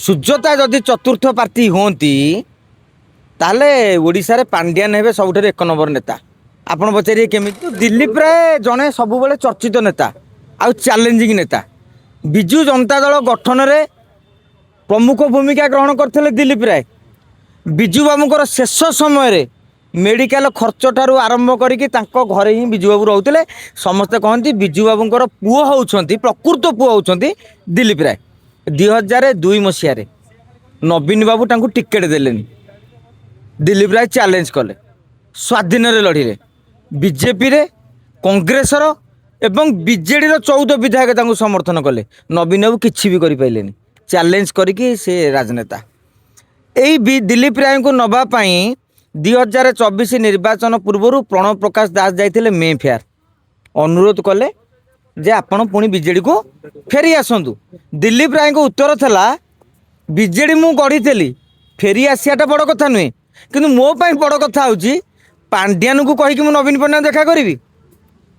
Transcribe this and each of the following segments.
ସୁଜତା ଯଦି ଚତୁର୍ଥ ପ୍ରାର୍ଥୀ ହୁଅନ୍ତି ତାହେଲେ ଓଡ଼ିଶାରେ ପାଣ୍ଡିଆନ ହେବେ ସବୁଠାରୁ ଏକ ନମ୍ବର ନେତା। ଆପଣ ପଚାରିବେ କେମିତି? ଦିଲ୍ଲୀପ ରାୟ ଜଣେ ସବୁବେଳେ ଚର୍ଚ୍ଚିତ ନେତା ଆଉ ଚ୍ୟାଲେଞ୍ଜିଂ ନେତା। ବିଜୁ ଜନତା ଦଳ ଗଠନରେ ପ୍ରମୁଖ ଭୂମିକା ଗ୍ରହଣ କରିଥିଲେ ଦିଲ୍ଲୀପ ରାୟ। ବିଜୁ ବାବୁଙ୍କର ଶେଷ ସମୟରେ ମେଡ଼ିକାଲ ଖର୍ଚ୍ଚ ଠାରୁ ଆରମ୍ଭ କରିକି ତାଙ୍କ ଘରେ ହିଁ ବିଜୁ ବାବୁ ରହୁଥିଲେ। ସମସ୍ତେ କହନ୍ତି ବିଜୁ ବାବୁଙ୍କର ପୁଅ ହେଉଛନ୍ତି, ପ୍ରକୃତ ପୁଅ ହେଉଛନ୍ତି ଦିଲ୍ଲୀପ ରାୟ। 2002 ମସିହାରେ ନବୀନ ବାବୁ ତାଙ୍କୁ ଟିକେଟ୍ ଦେଲେନି। ଦିଲ୍ଲୀପ ରାୟ ଚ୍ୟାଲେଞ୍ଜ କଲେ, ସ୍ୱାଧୀନରେ ଲଢ଼ିଲେ। ବିଜେପିରେ, କଂଗ୍ରେସର ଏବଂ ବିଜେଡ଼ିର 14 ବିଧାୟକ ତାଙ୍କୁ ସମର୍ଥନ କଲେ। ନବୀନ ବାବୁ କିଛି ବି କରିପାରିଲେନି। ଚ୍ୟାଲେଞ୍ଜ କରିକି ସେ ରାଜନେତା। ଏଇ ଦିଲ୍ଲୀପ ରାୟଙ୍କୁ ନେବା ପାଇଁ 2024 ନିର୍ବାଚନ ପୂର୍ବରୁ ପ୍ରଣବ ପ୍ରକାଶ ଦାସ ଯାଇଥିଲେ ମେ ଫେୟାର। ଅନୁରୋଧ କଲେ ଯେ ଆପଣ ପୁଣି ବିଜେଡ଼ିକୁ ଫେରି ଆସନ୍ତୁ। ଦିଲ୍ଲୀପ ରାୟଙ୍କ ଉତ୍ତର ଥିଲା ବିଜେଡ଼ି ମୁଁ ଗଢ଼ିଥିଲି, ଫେରି ଆସିବାଟା ବଡ଼ କଥା ନୁହେଁ, କିନ୍ତୁ ମୋ ପାଇଁ ବଡ଼ କଥା ହେଉଛି ପାଣ୍ଡିଆନକୁ କହିକି ମୁଁ ନବୀନ ପଟ୍ଟନାୟକ ଦେଖା କରିବି,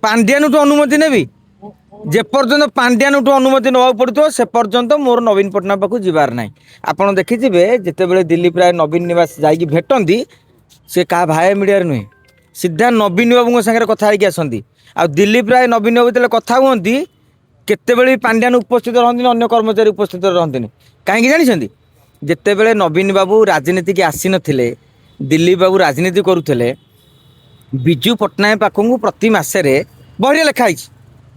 ପାଣ୍ଡିଆନଠୁ ଅନୁମତି ନେବି। ଯେପର୍ଯ୍ୟନ୍ତ ପାଣ୍ଡିଆନଠୁ ଅନୁମତି ନେବାକୁ ପଡ଼ୁଥିବ ସେ ପର୍ଯ୍ୟନ୍ତ ମୋର ନବୀନ ପଟ୍ଟନାୟକ ପାଖକୁ ଯିବାର ନାହିଁ। ଆପଣ ଦେଖିଥିବେ ଯେତେବେଳେ ଦିଲ୍ଲୀପ ରାୟ ନବୀନ ନିବାସ ଯାଇକି ଭେଟନ୍ତି, ସେ କାହା ଭାଇ ମିଡ଼ିଆରେ ନୁହେଁ, ସିଧା ନବୀନ ବାବୁଙ୍କ ସାଙ୍ଗରେ କଥା ହେଇକି ଆସନ୍ତି। ଆଉ ଦିଲ୍ଲୀପ ରାୟ ନବୀନ ବାବୁ ଯେତେବେଳେ କଥା ହୁଅନ୍ତି କେତେବେଳେ ବି ପାଣ୍ଡିଆନ ଉପସ୍ଥିତ ରହନ୍ତିନି, ଅନ୍ୟ କର୍ମଚାରୀ ଉପସ୍ଥିତ ରହନ୍ତିନି। କାହିଁକି ଜାଣିଛନ୍ତି? ଯେତେବେଳେ ନବୀନ ବାବୁ ରାଜନୀତିକି ଆସିନଥିଲେ, ଦିଲ୍ଲୀପ ବାବୁ ରାଜନୀତି କରୁଥିଲେ, ବିଜୁ ପଟ୍ଟନାୟକ ପାଖକୁ ପ୍ରତି ମାସରେ ବହିରେ ଲେଖା ହେଇଛି।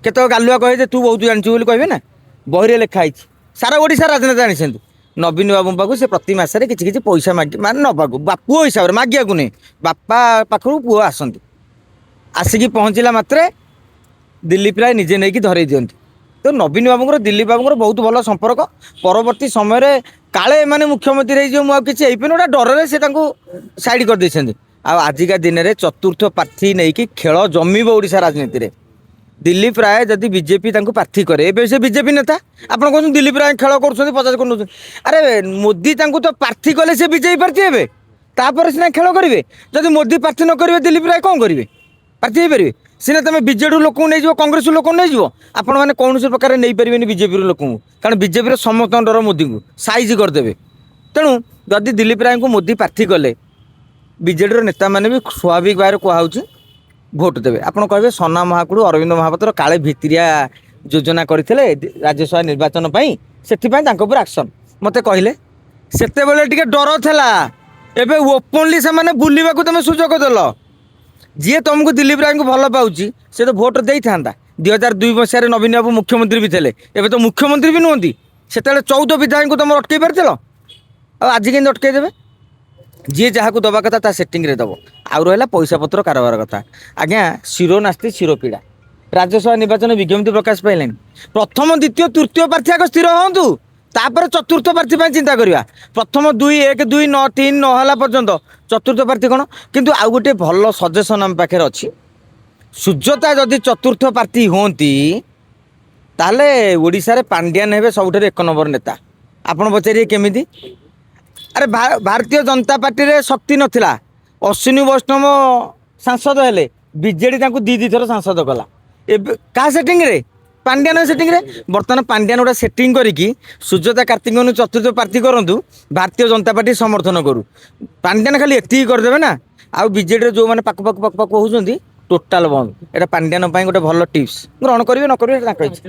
କେତେବେଳେ ଗାଲୁଆ କହେ ଯେ ତୁ ବହୁତ ଜାଣିଛୁ ବୋଲି କହିବେ ନା, ବହିରେ ଲେଖା ହେଇଛି। ସାରା ଓଡ଼ିଶା ରାଜନେତା ଜାଣିଛନ୍ତି। ନବୀନ ବାବୁଙ୍କ ପାଖକୁ ସେ ପ୍ରତି ମାସରେ କିଛି କିଛି ପଇସା ମାଗି, ମାନେ ନେବାକୁ ପୁଅ ହିସାବରେ, ମାଗିବାକୁ ନେଇ ବାପା ପାଖରୁ ପୁଅ ଆସନ୍ତି। ଆସିକି ପହଞ୍ଚିଲା ମାତ୍ରେ ଦିଲ୍ଲୀପ ରାୟ ନିଜେ ନେଇକି ଧରେଇ ଦିଅନ୍ତି। ତ ନବୀନ ବାବୁଙ୍କର ଦିଲ୍ଲୀପ ବାବୁଙ୍କର ବହୁତ ଭଲ ସମ୍ପର୍କ। ପରବର୍ତ୍ତୀ ସମୟରେ କାଳେ ଏମାନେ ମୁଖ୍ୟମନ୍ତ୍ରୀ ହେଇଯିବ, ମୁଁ ଆଉ କିଛି ହେଇପାରିନି, ଗୋଟେ ଡରରେ ସେ ତାଙ୍କୁ ସାଇଡ୍ କରିଦେଇଛନ୍ତି। ଆଉ ଆଜିକା ଦିନରେ ଚତୁର୍ଥ ପ୍ରାର୍ଥୀ ନେଇକି ଖେଳ ଜମିବ ଓଡ଼ିଶା ରାଜନୀତିରେ। ଦିଲ୍ଲୀପ ରାୟ ଯଦି ବିଜେପି ତାଙ୍କୁ ପ୍ରାର୍ଥୀ କରେ, ଏବେ ସେ ବିଜେପି ନେତା, ଆପଣ କହୁଛନ୍ତି ଦିଲ୍ଲୀପ ରାୟ ଖେଳ କରୁଛନ୍ତି 50 କୋଟି ନେଉଛନ୍ତି। ଆରେ ମୋଦି ତାଙ୍କୁ ତ ପ୍ରାର୍ଥୀ କଲେ ସେ ବିଜେପି ପ୍ରାର୍ଥୀ ହେବେ, ତାପରେ ସିନା ଖେଳ କରିବେ। ଯଦି ମୋଦି ପ୍ରାର୍ଥୀ ନ କରିବେ ଦିଲ୍ଲୀପ ରାୟ କ'ଣ କରିବେ? ପ୍ରାର୍ଥୀ ହେଇପାରିବେ? ସିନା ତମେ ବିଜେଡ଼ିରୁ ଲୋକଙ୍କୁ ନେଇଯିବ, କଂଗ୍ରେସରୁ ଲୋକଙ୍କୁ ନେଇଯିବ, ଆପଣମାନେ କୌଣସି ପ୍ରକାର ନେଇପାରିବେନି ବିଜେପିର ଲୋକଙ୍କୁ। କାରଣ ବିଜେପିର ସମସ୍ତଙ୍କ ଡର ମୋଦିଙ୍କୁ ସାଇଜ୍ କରିଦେବେ। ତେଣୁ ଯଦି ଦିଲ୍ଲୀପ ରାୟଙ୍କୁ ମୋଦି ପ୍ରାର୍ଥୀ କଲେ, ବିଜେଡ଼ିର ନେତାମାନେ ବି ସ୍ୱାଭାବିକ ଭାବରେ କୁହାହେଉଛି ଭୋଟ୍ ଦେବେ। ଆପଣ କହିବେ ସନା ମହାକୁଡ଼, ଅରବିନ୍ଦ ମହାପାତ୍ର କାଳେ ଭିତିରିଆ ଯୋଜନା କରିଥିଲେ ରାଜ୍ୟସଭା ନିର୍ବାଚନ ପାଇଁ, ସେଥିପାଇଁ ତାଙ୍କ ଉପରେ ଆକ୍ସନ୍। ମୋତେ କହିଲେ ସେତେବେଳେ ଟିକେ ଡର ଥିଲା, ଏବେ ଓପନଲି ସେମାନେ ବୁଲିବାକୁ ତମେ ସୁଯୋଗ ଦେଲ। ଯିଏ ତୁମକୁ ଦିଲ୍ଲୀପ ରାୟଙ୍କୁ ଭଲ ପାଉଛି ସେ ତ ଭୋଟ୍ ଦେଇଥାନ୍ତା। 2002 ମସିହାରେ ନବୀନ ବାବୁ ମୁଖ୍ୟମନ୍ତ୍ରୀ ବି ଥିଲେ, ଏବେ ତ ମୁଖ୍ୟମନ୍ତ୍ରୀ ବି ନୁହନ୍ତି। ସେତେବେଳେ 14 ବିଧାୟକଙ୍କୁ ତୁମେ ଅଟକାଇ ପାରିଥିଲ, ଆଉ ଆଜି କେମିତି ଅଟକାଇ ଦେବେ? ଯିଏ ଯାହାକୁ ଦେବା କଥା ତା ସେଟିଂରେ ଦେବ। ଆଉ ରହିଲା ପଇସା ପତ୍ର କାରବାର କଥା। ଆଜ୍ଞା, ଶିରୋ ନାସ୍ତି ଶିରୋ ପୀଡ଼ା। ରାଜ୍ୟସଭା ନିର୍ବାଚନ ବିଜ୍ଞପ୍ତି ପ୍ରକାଶ ପାଇଲାଣି। ପ୍ରଥମ, ଦ୍ୱିତୀୟ, ତୃତୀୟ ପ୍ରାର୍ଥୀ ଆଗ ସ୍ଥିର ହୁଅନ୍ତୁ, ତାପରେ ଚତୁର୍ଥ ପ୍ରାର୍ଥୀ ପାଇଁ ଚିନ୍ତା କରିବା। ପ୍ରଥମ 2, 1, 2, 9, 3 ନ ହେଲା ପର୍ଯ୍ୟନ୍ତ ଚତୁର୍ଥ ପ୍ରାର୍ଥୀ କ'ଣ? କିନ୍ତୁ ଆଉ ଗୋଟିଏ ଭଲ ସଜେସନ୍ ଆମ ପାଖରେ ଅଛି। ସୁଜତା ଯଦି ଚତୁର୍ଥ ପ୍ରାର୍ଥୀ ହୁଅନ୍ତି ତାହେଲେ ଓଡ଼ିଶାରେ ପାଣ୍ଡିଆନ ହେବେ ସବୁଠାରୁ ଏକ ନମ୍ବର ନେତା। ଆପଣ ପଚାରିବେ କେମିତି? ଆରେ ଭାରତୀୟ ଜନତା ପାର୍ଟିରେ ଶକ୍ତି ନଥିଲା, ଅଶ୍ୱିନୀ ବୈଷ୍ଣବ ସାଂସଦ ହେଲେ, ବିଜେଡ଼ି ତାଙ୍କୁ 2 ଥର ସାଂସଦ କଲା। ଏବେ କାହା ସେଟିଂରେ? ପାଣ୍ଡିଆନ ସେଟିଂରେ। ବର୍ତ୍ତମାନ ପାଣ୍ଡିଆନ ଗୋଟେ ସେଟିଂ କରିକି ସୁଜତା କାର୍ତ୍ତିକଙ୍କୁ ଚତୁର୍ଥ ପ୍ରାର୍ଥୀ କରନ୍ତୁ, ଭାରତୀୟ ଜନତା ପାର୍ଟି ସମର୍ଥନ କରୁ। ପାଣ୍ଡିଆନ ଖାଲି ଏତିକି କରିଦେବେ ନା, ଆଉ ବିଜେଡ଼ିରେ ଯେଉଁମାନେ ପାଖ ହେଉଛନ୍ତି ଟୋଟାଲ ବନ୍ଦ। ଏଇଟା ପାଣ୍ଡିଆନ ପାଇଁ ଗୋଟେ ଭଲ ଟିପ୍ସ। ଗ୍ରହଣ କରିବେ ନ କରିବେ ତାଙ୍କ ଇଚ୍ଛା।